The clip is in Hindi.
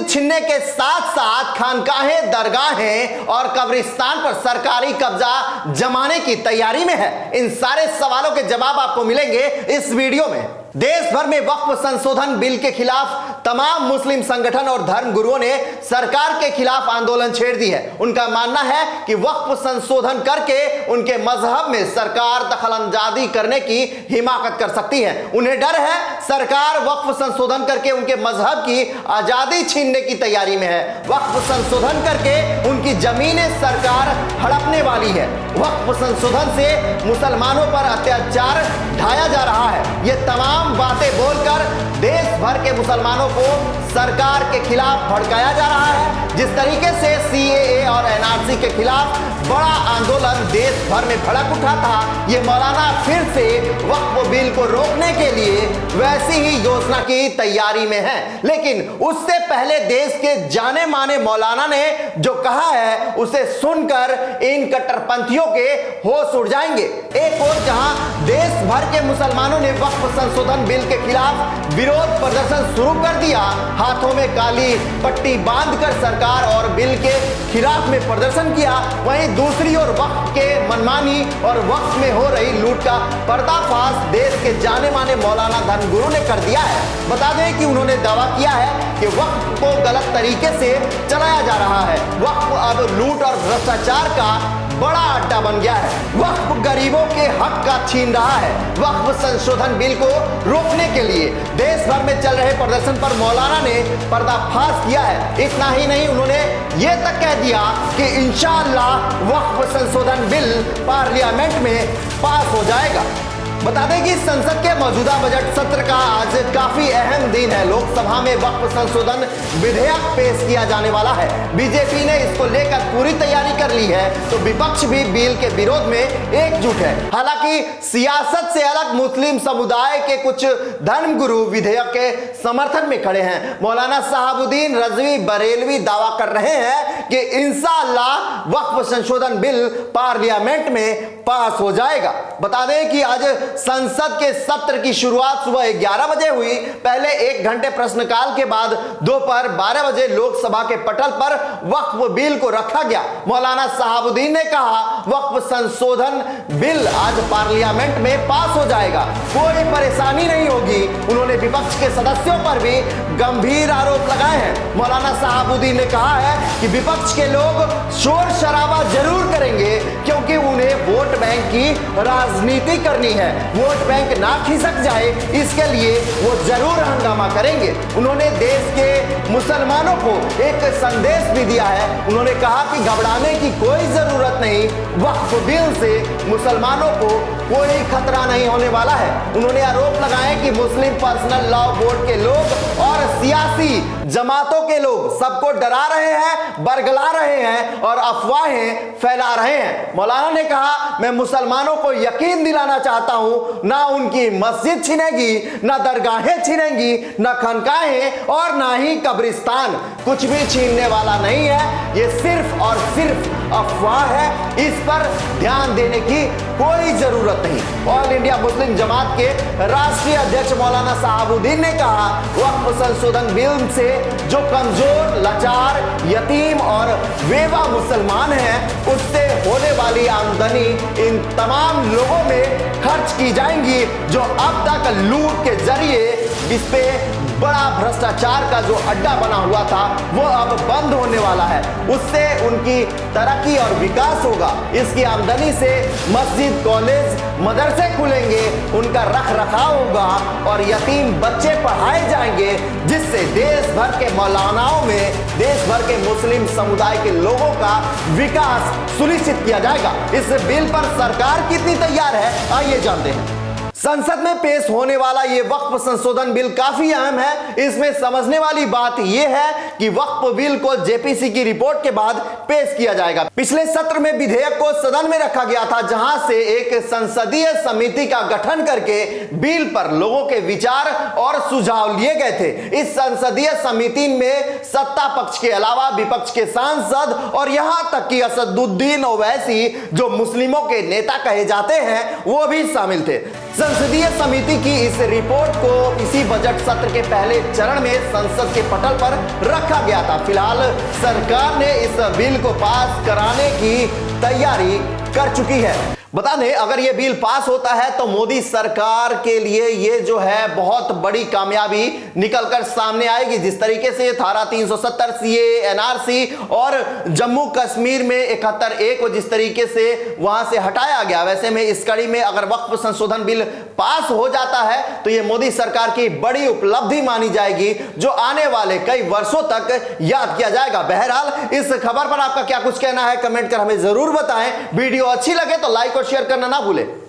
मस्जिद छीनने के साथ साथ खानकाहें, दरगाहें और कब्रिस्तान पर सरकारी कब्जा जमाने की तैयारी में है। इन सारे सवालों के जवाब आपको मिलेंगे इस वीडियो में। देश भर में वक्फ संशोधन बिल के खिलाफ तमाम मुस्लिम संगठन और धर्म गुरुओं ने सरकार के खिलाफ आंदोलन छेड़ दी है। उनका मानना है कि वक्फ संशोधन करके उनके मजहब में सरकार दखलंदाजी करने की हिमाकत कर सकती है। उन्हें डर है सरकार वक्फ संशोधन करके उनके मजहब की आजादी छीनने की तैयारी में है। वक्फ संशोधन करके उनकी जमीनें सरकार हड़पने वाली है। वक्फ संशोधन से मुसलमानों पर अत्याचार ढाया जा रहा है। ये तमाम बातें बोलकर देश भर के मुसलमानों को सरकार के खिलाफ भड़काया जा रहा है। जिस तरीके से सीएए और एनआरसी के खिलाफ बड़ा आंदोलन देश भर में भड़क उठा था, ये मौलाना फिर से वक्फ बिल को रोकने के लिए वैसी ही योजना की तैयारी में है। लेकिन उससे पहले देश के जाने माने मौलाना ने जो कहा है उसे सुनकर इन कट्टरपंथियों के होश उड़ जाएंगे। एक और जहां देश भर के मुसलमानों ने वक्फ संशोधन बिल के खिलाफ विरोध प्रदर्शन शुरू कर दिया, हाथों में काली पट्टी बांधकर सरकार और बिल के खिलाफ में प्रदर्शन किया, वहीं दूसरी ओर वक्फ के मनमानी और वक्फ में हो रही लूट का पर्दाफाश देश के जाने माने मौलाना धर्मगुरु ने कर दिया है। बता दें कि उन्होंने दावा किया है कि वक्फ को गलत तरीके से चलाया जा रहा है। वक्फ अब लूट और भ्रष्टाचार का बड़ा अड्डा बन गया है। वक्फ गरीबों के हक का छीन रहा है। वक्फ संशोधन बिल को रोकने के लिए देश भर में चल रहे प्रदर्शन पर मौलाना ने पर्दाफाश किया है। इतना ही नहीं, उन्होंने ये तक कह दिया कि इंशाअल्लाह वक्फ संशोधन बिल पार्लियामेंट में पास हो जाएगा। बता दें कि संसद के मौजूदा बजट सत्र का आज काफी अहम दिन है। लोकसभा में वक्फ संशोधन विधेयक पेश किया जाने वाला है। बीजेपी ने इसको लेकर पूरी तैयारी कर ली है, तो विपक्ष भी बिल के विरोध में एकजुट है। हालांकि सियासत से अलग मुस्लिम समुदाय के कुछ धर्मगुरु विधेयक के समर्थन में खड़े हैं। मौलाना शहाबुद्दीन रजवी बरेलवी दावा कर रहे हैं कि इंशाअल्लाह वक्फ संशोधन बिल पार्लियामेंट में पास हो जाएगा। बता दें कि आज संसद के सत्र की शुरुआत सुबह 11 बजे हुई। पहले 1 घंटे प्रश्नकाल के बाद दोपहर 12 बजे लोकसभा के पटल पर वक्फ बिल को रखा गया। मौलाना शहाबुद्दीन ने कहा वक्फ संशोधन बिल आज पार्लियामेंट में पास हो जाएगा, कोई परेशानी नहीं होगी। उन्होंने विपक्ष के सदस्यों पर भी गंभीर आरोप लगाए हैं। मौलाना शहाबुद्दीन ने कहा है कि विपक्ष के लोग शोर शराबा जरूर करेंगे क्योंकि उन्हें वोट बैंक की राजनीति करनी है। वोट बैंक ना खिसक जाए इसके लिए वो जरूर हंगामा करेंगे। उन्होंने देश के मुसलमानों को एक संदेश भी दिया है। उन्होंने कहा कि घबराने की कोई जरूरत नहीं, वक्फ बिल से मुसलमानों को कोई खतरा नहीं होने वाला है। उन्होंने आरोप लगाए कि मुस्लिम पर्सनल लॉ बोर्ड के लोग और सियासी जमातों के लोग सबको डरा रहे हैं, बरगला रहे हैं और अफवाहें फैला रहे हैं। मौलाना ने कहा मैं मुसलमानों को यकीन दिलाना चाहता हूं, ना उनकी मस्जिद छिनेगी, ना दरगाहें छिनेंगी, ना खानकाहें और ना ही कब्रिस्तान, कुछ भी छीनने वाला नहीं है। ये सिर्फ और सिर्फ अफवाह है, इस पर ध्यान देने की कोई जरूरत नहीं। ऑल इंडिया मुस्लिम जमात के राष्ट्रीय अध्यक्ष मौलाना शहाबुद्दीन ने कहा वक्फ संशोधन बिल से जो कमजोर, लाचार, यतीम और बेवा मुसलमान हैं उससे होने वाली आमदनी इन तमाम लोगों में खर्च की जाएंगी जो अब तक लूट के जरिए इस पे बड़ा भ्रष्टाचार का जो अड्डा बना हुआ था वो अब बंद होने वाला है। उससे उनकी तरक्की और विकास होगा। इसकी आमदनी से मस्जिद, कॉलेज, मदरसे खुलेंगे, उनका रख रखाव होगा और यतीम बच्चे पढ़ाए जाएंगे, जिससे देश भर के मौलानाओं में देश भर के मुस्लिम समुदाय के लोगों का विकास सुनिश्चित किया जाएगा। इस बिल पर सरकार कितनी तैयार है, आइए जानते हैं। संसद में पेश होने वाला यह वक्फ संशोधन बिल काफी अहम है। इसमें समझने वाली बात यह है कि वक्फ बिल को जेपीसी की रिपोर्ट के बाद पेश किया जाएगा। पिछले सत्र में विधेयक को सदन में रखा गया था, जहां से एक संसदीय समिति का गठन करके बिल पर लोगों के विचार और सुझाव लिए गए थे। इस संसदीय समिति में सत्ता पक्ष के अलावा विपक्ष के सांसद और यहां तक कि असदुद्दीन ओवैसी जो मुस्लिमों के नेता कहे जाते हैं वो भी शामिल थे। संसदीय समिति की इस रिपोर्ट को इसी बजट सत्र के पहले चरण में संसद के पटल पर रखा गया था। फिलहाल सरकार ने इस बिल को पास कराने की तैयारी कर चुकी है। बता दें, अगर यह बिल पास होता है तो मोदी सरकार के लिए यह जो है बहुत बड़ी कामयाबी निकलकर सामने आएगी। जिस तरीके से धारा 370 सीए, एनआरसी और जम्मू कश्मीर में 71A को जिस तरीके से वहां से हटाया गया, वैसे में इस कड़ी में अगर वक्फ संशोधन बिल पास हो जाता है तो यह मोदी सरकार की बड़ी उपलब्धि मानी जाएगी, जो आने वाले कई वर्षों तक याद किया जाएगा। बहरहाल इस खबर पर आपका क्या कुछ कहना है, कमेंट कर हमें जरूर बताएं। वीडियो अच्छी लगे तो लाइक और शेयर करना ना भूलें।